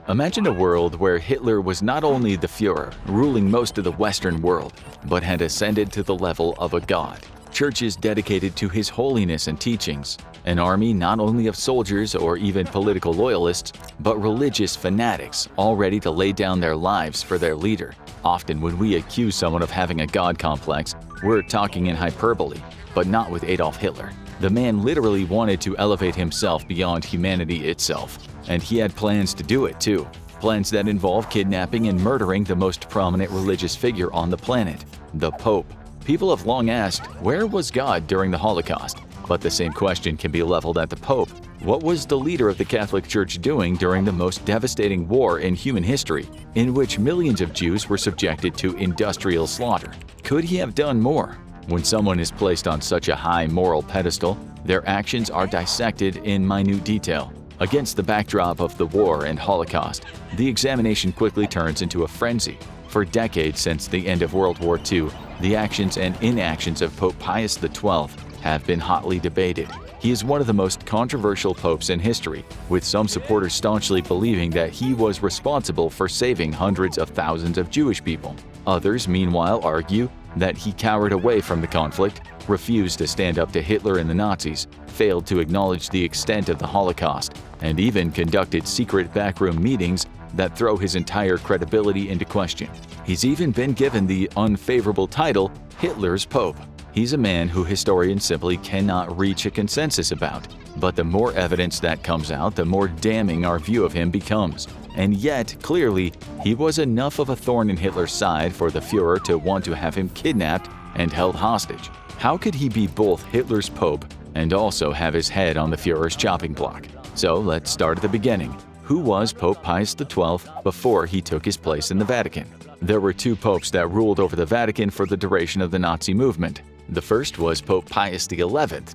Imagine a world where Hitler was not only the Führer, ruling most of the Western world, but had ascended to the level of a god. Churches dedicated to his holiness and teachings, an army not only of soldiers or even political loyalists, but religious fanatics all ready to lay down their lives for their leader. Often when we accuse someone of having a god complex, we're talking in hyperbole, but not with Adolf Hitler. The man literally wanted to elevate himself beyond humanity itself, and he had plans to do it too. Plans that involve kidnapping and murdering the most prominent religious figure on the planet, the Pope. People have long asked, where was God during the Holocaust? But the same question can be leveled at the Pope. What was the leader of the Catholic Church doing during the most devastating war in human history, in which millions of Jews were subjected to industrial slaughter? Could he have done more? When someone is placed on such a high moral pedestal, their actions are dissected in minute detail. Against the backdrop of the war and Holocaust, the examination quickly turns into a frenzy. For decades since the end of World War II, the actions and inactions of Pope Pius XII have been hotly debated. He is one of the most controversial popes in history, with some supporters staunchly believing that he was responsible for saving hundreds of thousands of Jewish people. Others, meanwhile, argue that he cowered away from the conflict, refused to stand up to Hitler and the Nazis, failed to acknowledge the extent of the Holocaust, and even conducted secret backroom meetings that throw his entire credibility into question. He's even been given the unfavorable title Hitler's Pope. He's a man who historians simply cannot reach a consensus about. But the more evidence that comes out, the more damning our view of him becomes. And yet, clearly, he was enough of a thorn in Hitler's side for the Führer to want to have him kidnapped and held hostage. How could he be both Hitler's Pope and also have his head on the Führer's chopping block? So let's start at the beginning. Who was Pope Pius XII before he took his place in the Vatican? There were two popes that ruled over the Vatican for the duration of the Nazi movement. The first was Pope Pius XI,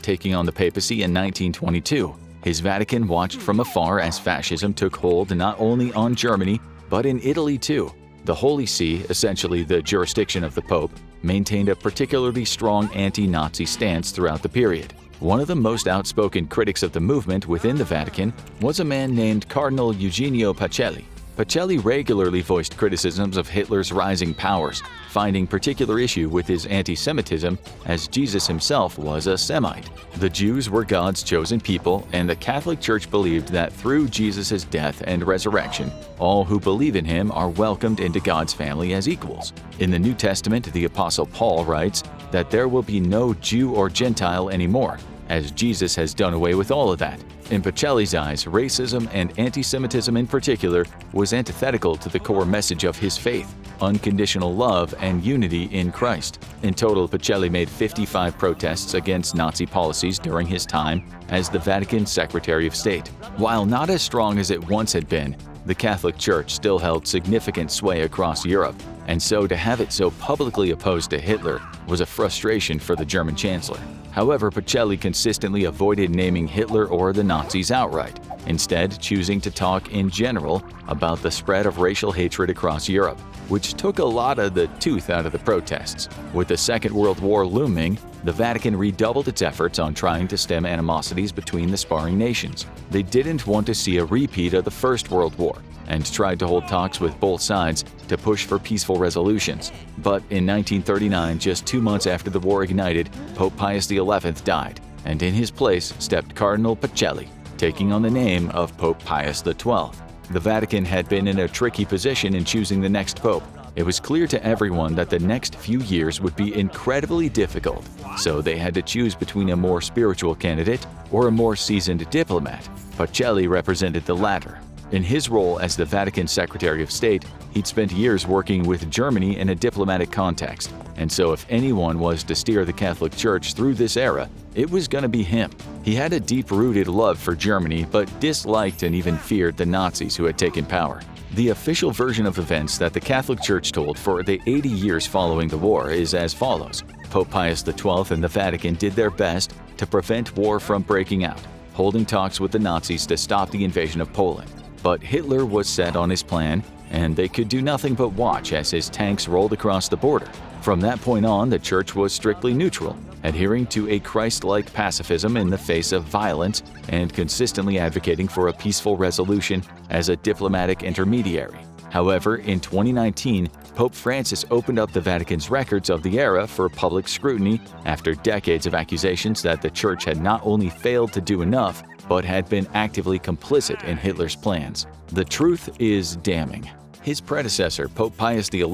taking on the papacy in 1922. His Vatican watched from afar as fascism took hold not only on Germany, but in Italy too. The Holy See, essentially the jurisdiction of the Pope, maintained a particularly strong anti-Nazi stance throughout the period. One of the most outspoken critics of the movement within the Vatican was a man named Cardinal Eugenio Pacelli. Pacelli regularly voiced criticisms of Hitler's rising powers, finding particular issue with his anti-Semitism, as Jesus himself was a Semite. The Jews were God's chosen people, and the Catholic Church believed that through Jesus' death and resurrection, all who believe in him are welcomed into God's family as equals. In the New Testament, the Apostle Paul writes that there will be no Jew or Gentile anymore, as Jesus has done away with all of that. In Pacelli's eyes, racism and anti-Semitism in particular was antithetical to the core message of his faith, unconditional love and unity in Christ. In total, Pacelli made 55 protests against Nazi policies during his time as the Vatican Secretary of State. While not as strong as it once had been, the Catholic Church still held significant sway across Europe, and so to have it so publicly opposed to Hitler was a frustration for the German Chancellor. However, Pacelli consistently avoided naming Hitler or the Nazis outright, instead choosing to talk in general about the spread of racial hatred across Europe, which took a lot of the tooth out of the protests. With the Second World War looming, the Vatican redoubled its efforts on trying to stem animosities between the sparring nations. They didn't want to see a repeat of the First World War, and tried to hold talks with both sides to push for peaceful resolutions. But in 1939, just 2 months after the war ignited, Pope Pius XI died, and in his place stepped Cardinal Pacelli, taking on the name of Pope Pius XII. The Vatican had been in a tricky position in choosing the next pope. It was clear to everyone that the next few years would be incredibly difficult, so they had to choose between a more spiritual candidate or a more seasoned diplomat. Pacelli represented the latter. In his role as the Vatican Secretary of State, he'd spent years working with Germany in a diplomatic context, and so if anyone was to steer the Catholic Church through this era, it was going to be him. He had a deep-rooted love for Germany, but disliked and even feared the Nazis who had taken power. The official version of events that the Catholic Church told for the 80 years following the war is as follows. Pope Pius XII and the Vatican did their best to prevent war from breaking out, holding talks with the Nazis to stop the invasion of Poland. But Hitler was set on his plan, and they could do nothing but watch as his tanks rolled across the border. For From that point on, the Church was strictly neutral, adhering to a Christ-like pacifism in the face of violence and consistently advocating for a peaceful resolution as a diplomatic intermediary. However, in 2019, Pope Francis opened up the Vatican's records of the era for public scrutiny after decades of accusations that the Church had not only failed to do enough, but had been actively complicit in Hitler's plans. The truth is damning. His predecessor, Pope Pius XI,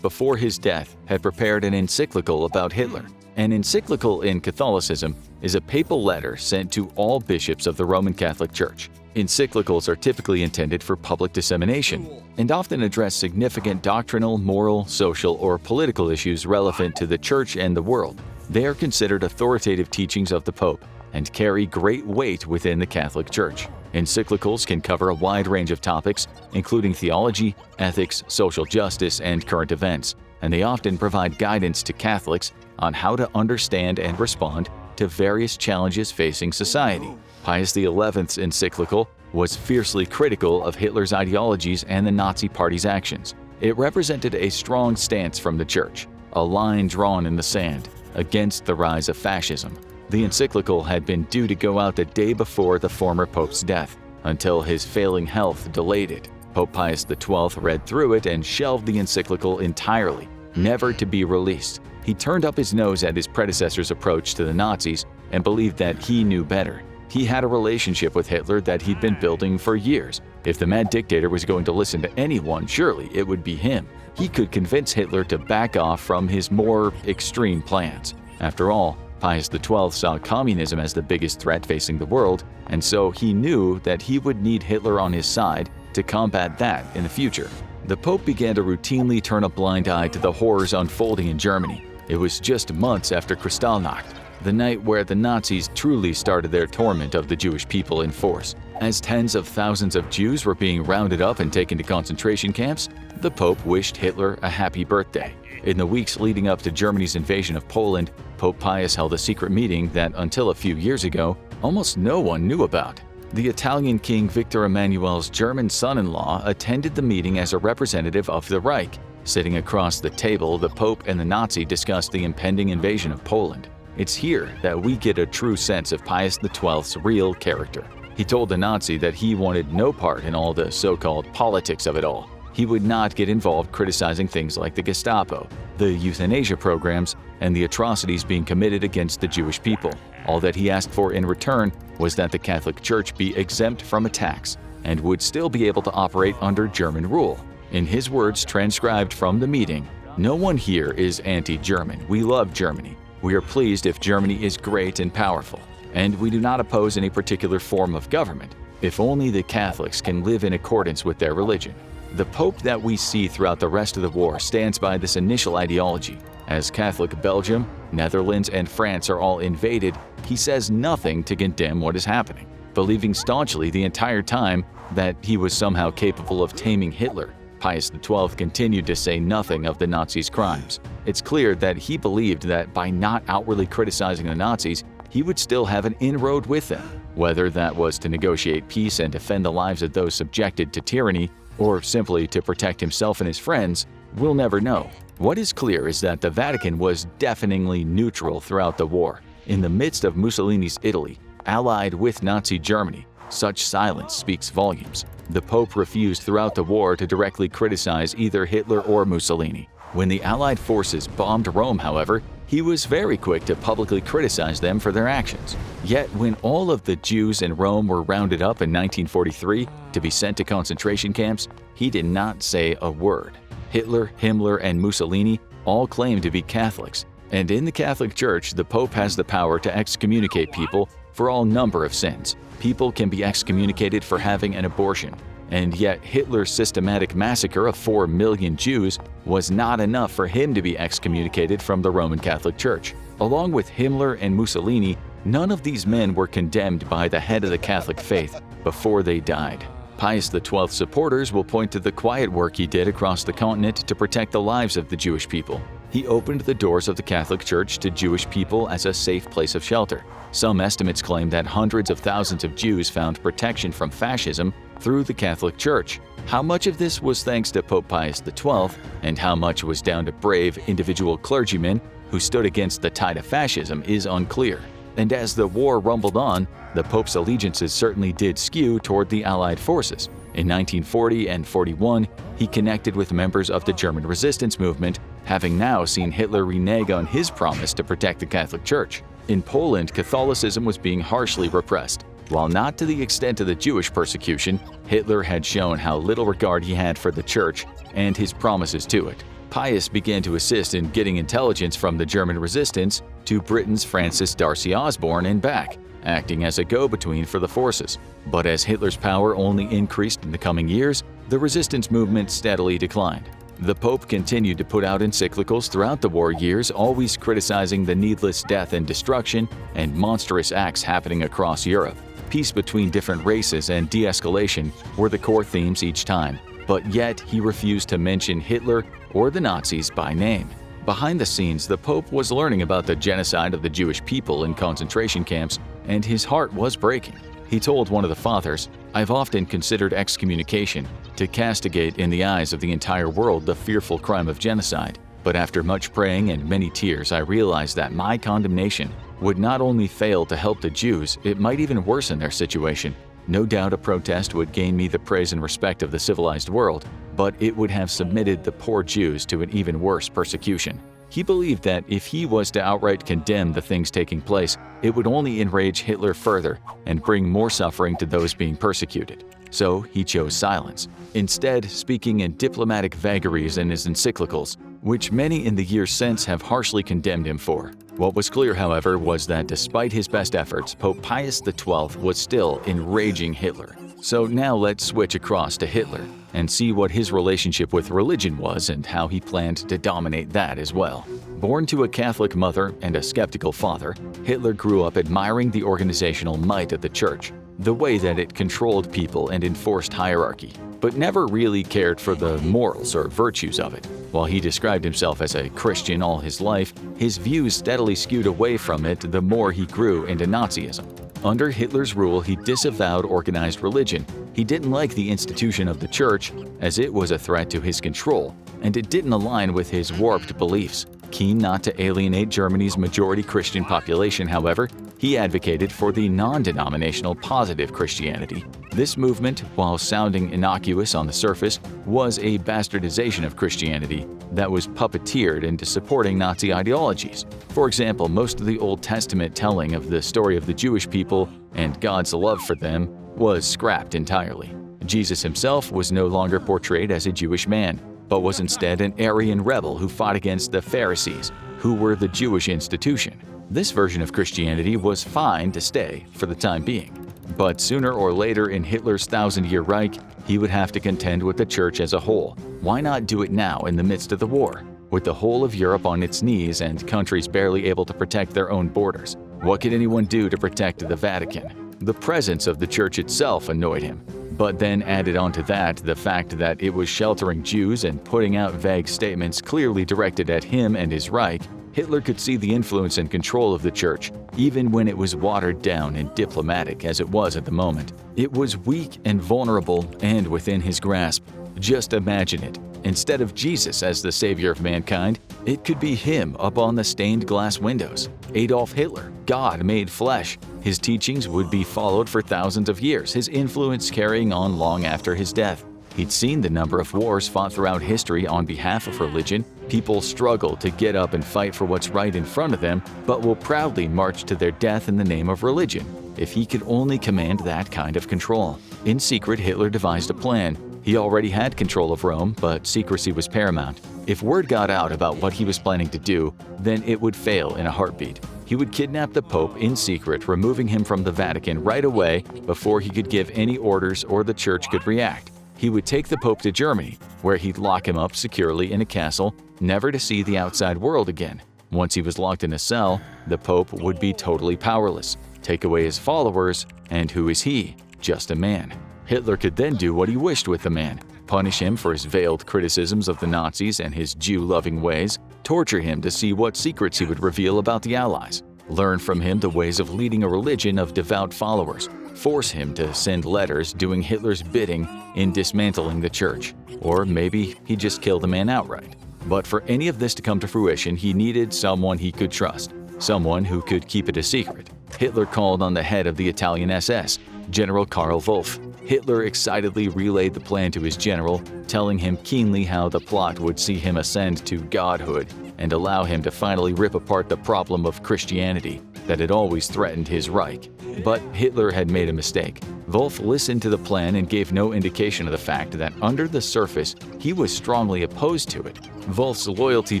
before his death, had prepared an encyclical about Hitler. An encyclical in Catholicism is a papal letter sent to all bishops of the Roman Catholic Church. Encyclicals are typically intended for public dissemination and often address significant doctrinal, moral, social, or political issues relevant to the Church and the world. They are considered authoritative teachings of the Pope and carry great weight within the Catholic Church. Encyclicals can cover a wide range of topics, including theology, ethics, social justice, and current events, and they often provide guidance to Catholics on how to understand and respond to various challenges facing society. Pius XI's encyclical was fiercely critical of Hitler's ideologies and the Nazi Party's actions. It represented a strong stance from the Church, a line drawn in the sand, against the rise of fascism. The encyclical had been due to go out the day before the former Pope's death, until his failing health delayed it. Pope Pius XII read through it and shelved the encyclical entirely, never to be released. He turned up his nose at his predecessor's approach to the Nazis and believed that he knew better. He had a relationship with Hitler that he'd been building for years. If the mad dictator was going to listen to anyone, surely it would be him. He could convince Hitler to back off from his more extreme plans. After all, Pius XII saw communism as the biggest threat facing the world, and so he knew that he would need Hitler on his side to combat that in the future. The Pope began to routinely turn a blind eye to the horrors unfolding in Germany. It was just months after Kristallnacht, the night where the Nazis truly started their torment of the Jewish people in force. As tens of thousands of Jews were being rounded up and taken to concentration camps, the Pope wished Hitler a happy birthday. In the weeks leading up to Germany's invasion of Poland, Pope Pius held a secret meeting that, until a few years ago, almost no one knew about. The Italian King Victor Emmanuel's German son-in-law attended the meeting as a representative of the Reich. Sitting across the table, the Pope and the Nazi discussed the impending invasion of Poland. It's here that we get a true sense of Pius XII's real character. He told the Nazi that he wanted no part in all the so-called politics of it all. He would not get involved criticizing things like the Gestapo, the euthanasia programs, and the atrocities being committed against the Jewish people. All that he asked for in return was that the Catholic Church be exempt from attacks and would still be able to operate under German rule. In his words transcribed from the meeting, "No one here is anti-German. We love Germany. We are pleased if Germany is great and powerful, and we do not oppose any particular form of government, if only the Catholics can live in accordance with their religion." The Pope that we see throughout the rest of the war stands by this initial ideology. As Catholic Belgium, Netherlands, and France are all invaded, he says nothing to condemn what is happening, believing staunchly the entire time that he was somehow capable of taming Hitler. Pius XII continued to say nothing of the Nazis' crimes. It's clear that he believed that by not outwardly criticizing the Nazis, he would still have an inroad with them. Whether that was to negotiate peace and defend the lives of those subjected to tyranny, or simply to protect himself and his friends, we'll never know. What is clear is that the Vatican was deafeningly neutral throughout the war. In the midst of Mussolini's Italy, allied with Nazi Germany, such silence speaks volumes. The Pope refused throughout the war to directly criticize either Hitler or Mussolini. When the Allied forces bombed Rome, however, he was very quick to publicly criticize them for their actions. Yet when all of the Jews in Rome were rounded up in 1943 to be sent to concentration camps, he did not say a word. Hitler, Himmler, and Mussolini all claim to be Catholics, and in the Catholic Church, the Pope has the power to excommunicate people for all number of sins. People can be excommunicated for having an abortion, and yet Hitler's systematic massacre of 4 million Jews was not enough for him to be excommunicated from the Roman Catholic Church. Along with Himmler and Mussolini, none of these men were condemned by the head of the Catholic faith before they died. Pius XII's supporters will point to the quiet work he did across the continent to protect the lives of the Jewish people. He opened the doors of the Catholic Church to Jewish people as a safe place of shelter. Some estimates claim that hundreds of thousands of Jews found protection from fascism through the Catholic Church. How much of this was thanks to Pope Pius XII, and how much was down to brave individual clergymen who stood against the tide of fascism is unclear. And as the war rumbled on, the Pope's allegiances certainly did skew toward the Allied forces. In 1940 and 41, he connected with members of the German resistance movement, having now seen Hitler renege on his promise to protect the Catholic Church. In Poland, Catholicism was being harshly repressed. While not to the extent of the Jewish persecution, Hitler had shown how little regard he had for the Church and his promises to it. Pius began to assist in getting intelligence from the German resistance to Britain's Francis Darcy Osborne and back, acting as a go-between for the forces. But as Hitler's power only increased in the coming years, the resistance movement steadily declined. The Pope continued to put out encyclicals throughout the war years, always criticizing the needless death and destruction and monstrous acts happening across Europe. Peace between different races and de-escalation were the core themes each time, but yet he refused to mention Hitler or the Nazis by name. Behind the scenes, the Pope was learning about the genocide of the Jewish people in concentration camps, and his heart was breaking. He told one of the fathers, "I've often considered excommunication to castigate in the eyes of the entire world the fearful crime of genocide. But after much praying and many tears, I realized that my condemnation would not only fail to help the Jews, it might even worsen their situation. No doubt a protest would gain me the praise and respect of the civilized world, but it would have submitted the poor Jews to an even worse persecution." He believed that if he was to outright condemn the things taking place, it would only enrage Hitler further and bring more suffering to those being persecuted. So he chose silence, instead speaking in diplomatic vagaries in his encyclicals, which many in the years since have harshly condemned him for. What was clear, however, was that despite his best efforts, Pope Pius XII was still enraging Hitler. So now let's switch across to Hitler and see what his relationship with religion was and how he planned to dominate that as well. Born to a Catholic mother and a skeptical father, Hitler grew up admiring the organizational might of the Church, the way that it controlled people and enforced hierarchy, but never really cared for the morals or virtues of it. While he described himself as a Christian all his life, his views steadily skewed away from it the more he grew into Nazism. Under Hitler's rule, he disavowed organized religion. He didn't like the institution of the Church, as it was a threat to his control, and it didn't align with his warped beliefs. Keen not to alienate Germany's majority Christian population, however, he advocated for the non-denominational positive Christianity. This movement, while sounding innocuous on the surface, was a bastardization of Christianity that was puppeteered into supporting Nazi ideologies. For example, most of the Old Testament telling of the story of the Jewish people and God's love for them was scrapped entirely. Jesus himself was no longer portrayed as a Jewish man, but was instead an Aryan rebel who fought against the Pharisees, who were the Jewish institution. This version of Christianity was fine to stay for the time being. But sooner or later in Hitler's thousand-year Reich, he would have to contend with the Church as a whole. Why not do it now in the midst of the war? With the whole of Europe on its knees and countries barely able to protect their own borders, what could anyone do to protect the Vatican? The presence of the Church itself annoyed him. But then added onto that the fact that it was sheltering Jews and putting out vague statements clearly directed at him and his Reich, Hitler could see the influence and control of the Church, even when it was watered down and diplomatic as it was at the moment. It was weak and vulnerable and within his grasp. Just imagine it. Instead of Jesus as the savior of mankind, it could be him up on the stained glass windows. Adolf Hitler, God made flesh. His teachings would be followed for thousands of years, his influence carrying on long after his death. He'd seen the number of wars fought throughout history on behalf of religion. People struggle to get up and fight for what's right in front of them, but will proudly march to their death in the name of religion. If he could only command that kind of control. In secret, Hitler devised a plan. He already had control of Rome, but secrecy was paramount. If word got out about what he was planning to do, then it would fail in a heartbeat. He would kidnap the Pope in secret, removing him from the Vatican right away before he could give any orders or the Church could react. He would take the Pope to Germany, where he'd lock him up securely in a castle, never to see the outside world again. Once he was locked in a cell, the Pope would be totally powerless. Take away his followers, and who is he? Just a man. Hitler could then do what he wished with the man. punish him for his veiled criticisms of the Nazis and his Jew-loving ways, torture him to see what secrets he would reveal about the Allies, learn from him the ways of leading a religion of devout followers, force him to send letters doing Hitler's bidding in dismantling the church, or maybe he just killed the man outright. But for any of this to come to fruition, he needed someone he could trust, someone who could keep it a secret. Hitler called on the head of the Italian SS, General Karl Wolff. Hitler excitedly relayed the plan to his general, telling him keenly how the plot would see him ascend to godhood and allow him to finally rip apart the problem of Christianity that had always threatened his Reich. But Hitler had made a mistake. Wolff listened to the plan and gave no indication of the fact that under the surface he was strongly opposed to it. Wolff's loyalty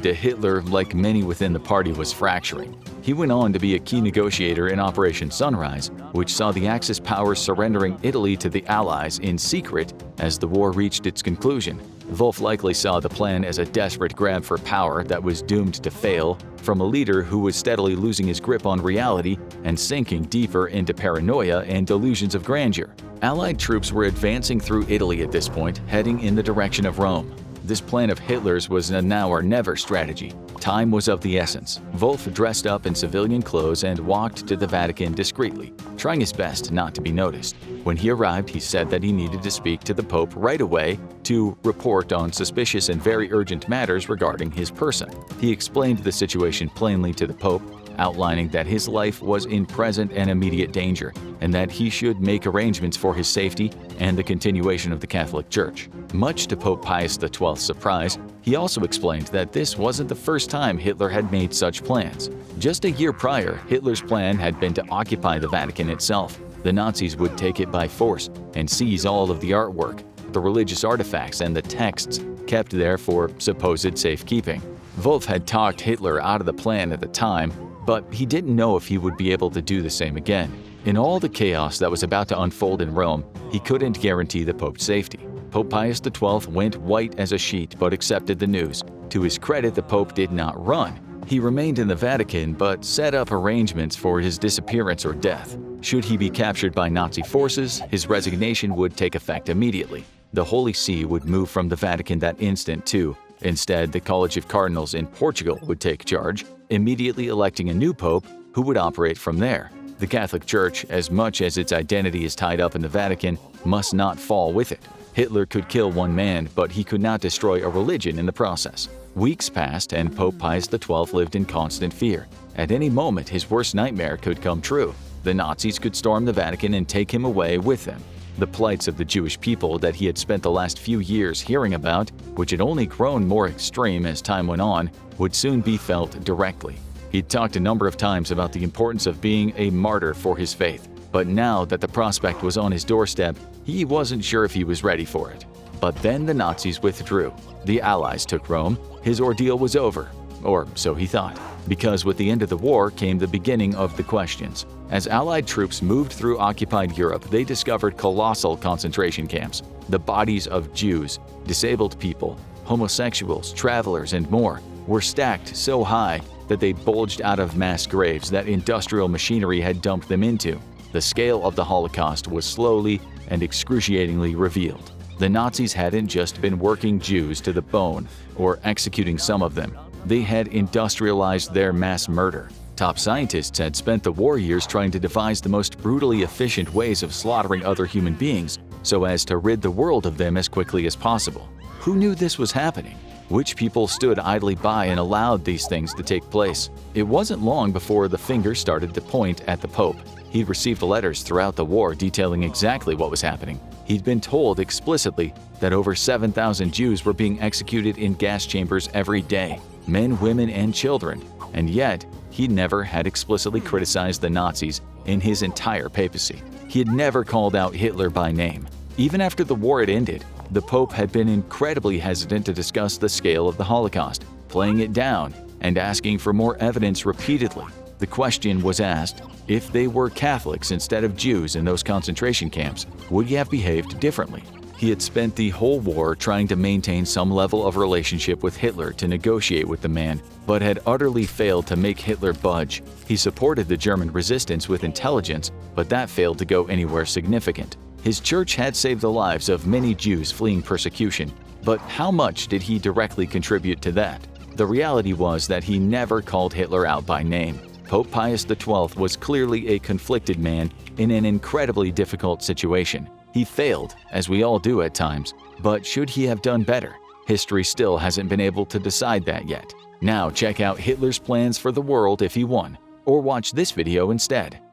to Hitler, like many within the party, was fracturing. He went on to be a key negotiator in Operation Sunrise, which saw the Axis powers surrendering Italy to the Allies in secret as the war reached its conclusion. Wolff likely saw the plan as a desperate grab for power that was doomed to fail from a leader who was steadily losing his grip on reality and sinking deeper into paranoia and delusions of grandeur. Allied troops were advancing through Italy at this point, heading in the direction of Rome. This plan of Hitler's was a now-or-never strategy. Time was of the essence. Wolff dressed up in civilian clothes and walked to the Vatican discreetly, trying his best not to be noticed. When he arrived, he said that he needed to speak to the Pope right away to report on suspicious and very urgent matters regarding his person. He explained the situation plainly to the Pope, outlining that his life was in present and immediate danger, and that he should make arrangements for his safety and the continuation of the Catholic Church. Much to Pope Pius XII's surprise, he also explained that this wasn't the first time Hitler had made such plans. Just a year prior, Hitler's plan had been to occupy the Vatican itself. The Nazis would take it by force and seize all of the artwork, the religious artifacts, and the texts kept there for supposed safekeeping. Wolff had talked Hitler out of the plan at the time, but he didn't know if he would be able to do the same again. In all the chaos that was about to unfold in Rome, he couldn't guarantee the Pope's safety. Pope Pius XII went white as a sheet but accepted the news. To his credit, the Pope did not run. He remained in the Vatican but set up arrangements for his disappearance or death. Should he be captured by Nazi forces, his resignation would take effect immediately. The Holy See would move from the Vatican that instant too. Instead, the College of Cardinals in Portugal would take charge, immediately electing a new pope who would operate from there. The Catholic Church, as much as its identity is tied up in the Vatican, must not fall with it. Hitler could kill one man, but he could not destroy a religion in the process. Weeks passed, and Pope Pius XII lived in constant fear. At any moment, his worst nightmare could come true. The Nazis could storm the Vatican and take him away with them. The plights of the Jewish people that he had spent the last few years hearing about, which had only grown more extreme as time went on, would soon be felt directly. He'd talked a number of times about the importance of being a martyr for his faith, but now that the prospect was on his doorstep, he wasn't sure if he was ready for it. But then the Nazis withdrew. The Allies took Rome. His ordeal was over, or so he thought, because with the end of the war came the beginning of the questions. As Allied troops moved through occupied Europe, they discovered colossal concentration camps. The bodies of Jews, disabled people, homosexuals, travelers, and more were stacked so high that they bulged out of mass graves that industrial machinery had dumped them into. The scale of the Holocaust was slowly and excruciatingly revealed. The Nazis hadn't just been working Jews to the bone or executing some of them. They had industrialized their mass murder. Top scientists had spent the war years trying to devise the most brutally efficient ways of slaughtering other human beings so as to rid the world of them as quickly as possible. Who knew this was happening? Which people stood idly by and allowed these things to take place? It wasn't long before the finger started to point at the Pope. He'd received letters throughout the war detailing exactly what was happening. He'd been told explicitly that over 7,000 Jews were being executed in gas chambers every day, men, women, and children, and yet he never had explicitly criticized the Nazis in his entire papacy. He had never called out Hitler by name. Even after the war had ended, the Pope had been incredibly hesitant to discuss the scale of the Holocaust, playing it down and asking for more evidence repeatedly. The question was asked, if they were Catholics instead of Jews in those concentration camps, would he have behaved differently? He had spent the whole war trying to maintain some level of relationship with Hitler to negotiate with the man, but had utterly failed to make Hitler budge. He supported the German resistance with intelligence, but that failed to go anywhere significant. His church had saved the lives of many Jews fleeing persecution, but how much did he directly contribute to that? The reality was that he never called Hitler out by name. Pope Pius XII was clearly a conflicted man in an incredibly difficult situation. He failed, as we all do at times, but should he have done better? History still hasn't been able to decide that yet. Now check out Hitler's plans for the world if he won, or watch this video instead.